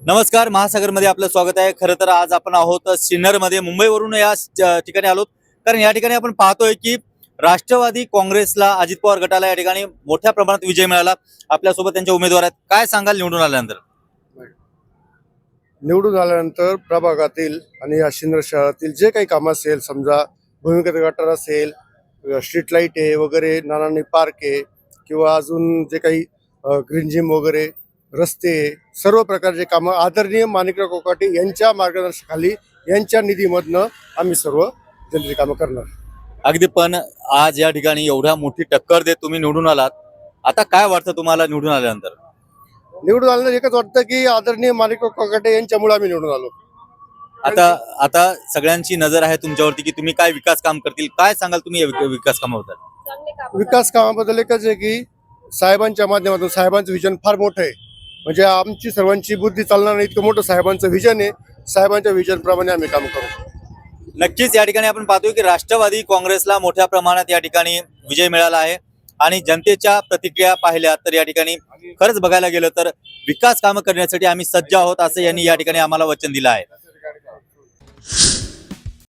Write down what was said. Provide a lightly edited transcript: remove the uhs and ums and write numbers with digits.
नमस्कार, महासागरमध्ये आपलं स्वागत आहे. खरं तर आज आपण आहोत सिन्नरमध्ये, मुंबईवरून या ठिकाणी आलोत. कारण या ठिकाणी आपण पाहतोय की राष्ट्रवादी काँग्रेसला, अजित पवार गटाला या ठिकाणी मोठ्या प्रमाणात विजय मिळाला. आपल्यासोबत त्यांचे उमेदवार आहेत. काय सांगाल निवडून आल्यानंतर? निवडून आल्यानंतर प्रभागातील आणि या सिन्नर शहरातील जे काही काम असेल, समजा भूमिगत गटार असेल, स्ट्रीट लाईट आहे वगैरे, नानांनी पार्क आहे किंवा अजून जे काही ग्रीन जिम वगैरे, रस्ते आहे, सर्व प्रकारचे कामं आदरणीय माणिकराव कोकाटे यांच्या मार्गदर्शनाखाली, यांच्या निधीमधनं आम्ही सर्व जनतेची कामं करणार. अगदी. पण आज या ठिकाणी एवढ्या मोठी टक्कर देत तुम्ही निवडून आलात. आता काय वाटतं तुम्हाला निवडून आल्यानंतर? निवडून आल्यानंतर एकच वाटतं की आदरणीय माणिकराव कोकाटे यांच्यामुळे आम्ही निवडून आलो. आता आता सगळ्यांची नजर आहे तुमच्यावरती की तुम्ही काय विकास काम करतील. काय सांगाल तुम्ही या विकास कामाबद्दल? विकास कामाबद्दल एकच आहे की साहेबांच्या माध्यमातून, साहेबांचं विजन फार मोठं आहे. म्हणजे आमची सर्वांची बुद्धी चालणार नाही इतकं मोठं साहेबांचं विजन आहे. साहेबांच्या विजन प्रमाणे आम्ही काम करू. नक्कीच या ठिकाणी आपण पाहतोय की राष्ट्रवादी काँग्रेसला मोठ्या प्रमाणात या ठिकाणी विजय मिळाला आहे. आणि जनतेच्या प्रतिक्रिया पाहिल्या तर या ठिकाणी खरंच बघायला गेलं तर विकास कामं करण्यासाठी आम्ही सज्ज आहोत, असं यांनी या ठिकाणी आम्हाला वचन दिलं आहे.